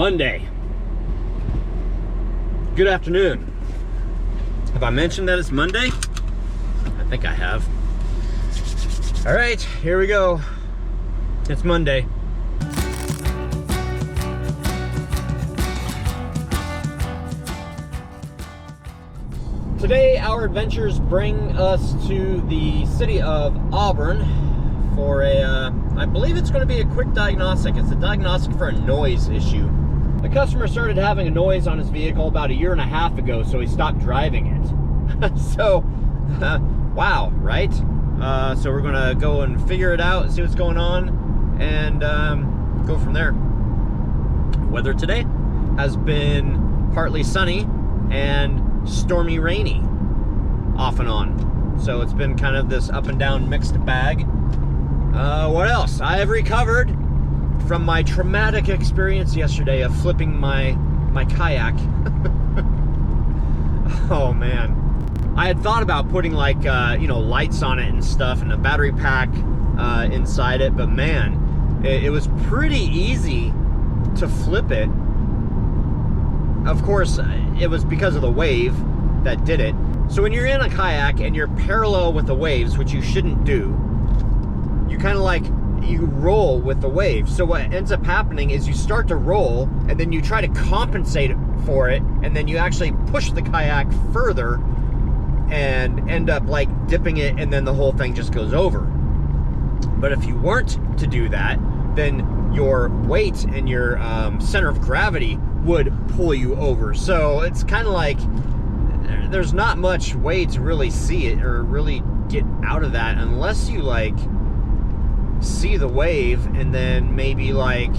Monday. Good afternoon. Have I mentioned that it's Monday? I think I have. All right, here we go. It's Monday. Today, our adventures bring us to the city of Auburn for a, I believe it's going to be a quick diagnostic. It's a diagnostic for a noise issue. The customer started having a noise on his vehicle about 1.5 years ago, so he stopped driving it. So, wow, right? So we're gonna go and figure it out, see what's going on, and go from there. Weather today has been partly sunny and stormy rainy, off and on. So it's been kind of this up and down mixed bag. What else? I have recovered from my traumatic experience yesterday of flipping my kayak. Oh man. I had thought about putting like, you know, lights on it and stuff and a battery pack inside it, but man, it was pretty easy to flip it. Of course, it was because of the wave that did it. So when you're in a kayak and you're parallel with the waves, which you shouldn't do, you kind of like, you roll with the waves. So what ends up happening is you start to roll and then you try to compensate for it, and then you actually push the kayak further and end up like dipping it, and then the whole thing just goes over. But if you weren't to do that, then your weight and your center of gravity would pull you over. So it's kind of like there's not much way to really see it or really get out of that unless you like see the wave and then maybe like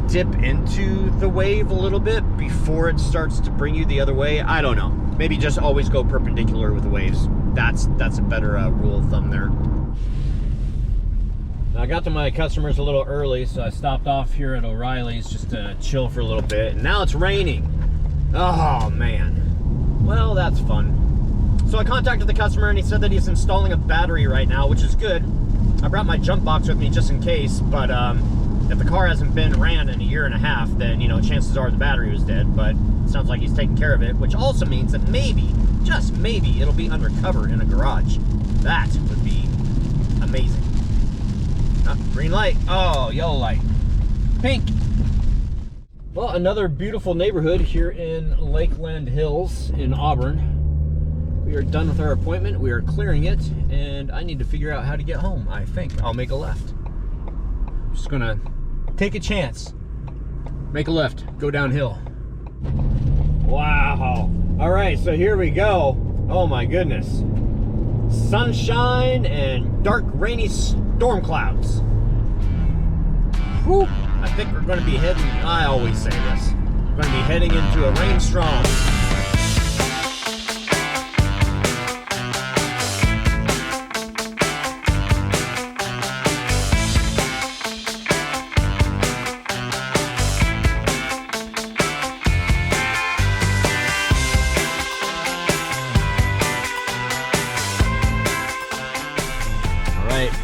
dip into the wave a little bit before it starts to bring you the other way. I don't know. Maybe just always go perpendicular with the waves. That's a better rule of thumb there. Now, I got to my customers a little early, so I stopped off here at OReillys just to chill for a little bit. And now it's raining. Oh man. Well, that's fun. So I contacted the customer and he said that he's installing a battery right now, which is good. I brought my jump box with me just in case, but if the car hasn't been ran in 1.5 years, then, you know, chances are the battery was dead, but it sounds like he's taking care of it, which also means that maybe, just maybe, it'll be undercover in a garage. That would be amazing. Green light. Oh, yellow light. Pink. Well, another beautiful neighborhood here in Lakeland Hills in Auburn. We are done with our appointment. We are clearing it, and I need to figure out how to get home. I think I'll make a left. I'm just gonna take a chance. Make a left, go downhill. Wow. All right, so here we go. Oh my goodness. Sunshine and dark, rainy storm clouds. Whew. I think we're gonna be heading, I always say this, we're gonna be heading into a rainstorm.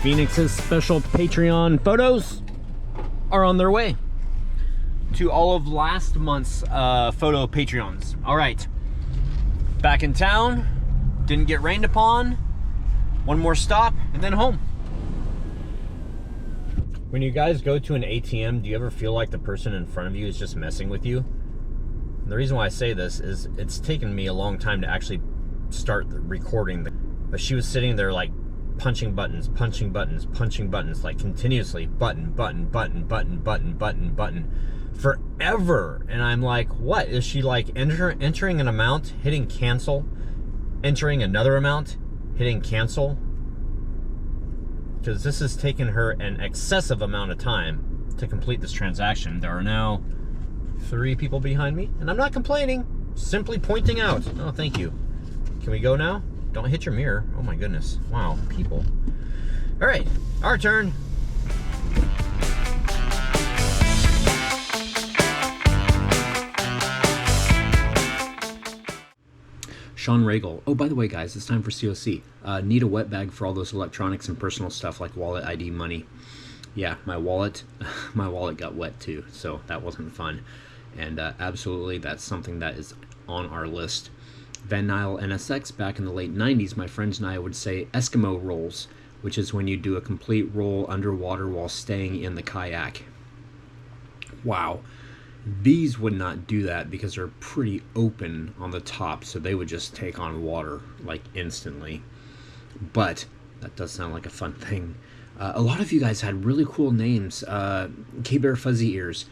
Phoenix's special Patreon photos are on their way to all of last month's photo Patreons. All right, back in town, didn't get rained upon, one more stop, and then home. When you guys go to an ATM, do you ever feel like the person in front of you is just messing with you? And the reason why I say this is it's taken me a long time to actually start recording, but she was sitting there like punching buttons, like continuously, button, forever. And I'm like, what? Is she like entering an amount, hitting cancel, entering another amount, hitting cancel? Because this has taken her an excessive amount of time to complete this transaction. There are now 3 people behind me, and I'm not complaining, simply pointing out. Oh, thank you. Can we go now? Don't hit your mirror. Oh my goodness. Wow, people. All right, our turn. Sean Regal. Oh, by the way, guys, it's time for COC. Need a wet bag for all those electronics and personal stuff like wallet, ID, money. yeah, my wallet got wet too, so that wasn't fun. And absolutely, that's something that is on our list. Van Nile NSX, back in the late 90s, my friends and I would say Eskimo rolls, which is when you do a complete roll underwater while staying in the kayak. Wow. These would not do that because they're pretty open on the top, so they would just take on water like instantly. But that does sound like a fun thing. A lot of you guys had really cool names. K-Bear Fuzzy Ears,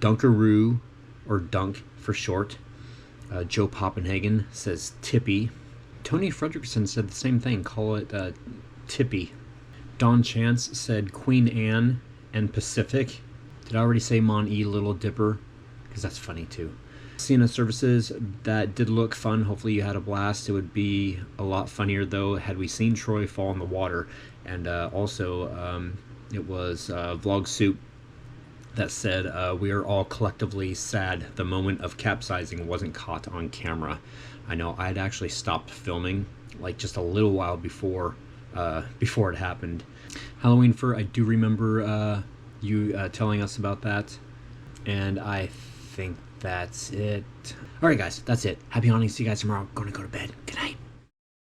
Dunkaroo, or Dunk for short. Joe Poppenhagen says Tippy. Tony Fredrickson said the same thing, call it Tippy. Don Chance said Queen Anne and Pacific. Did I already say Mon E Little Dipper? Because that's funny too. Sienna Services, that did look fun. Hopefully you had a blast. It would be a lot funnier though had we seen Troy fall in the water. And also it was Vlog Soup that said we are all collectively sad the moment of capsizing wasn't caught on camera. I know I had actually stopped filming like just a little while before it happened. Halloween Fur, I do remember you telling us about that, and I think that's it. Alright guys, that's it. Happy hunting. See you guys tomorrow. Gonna go to bed. Good night.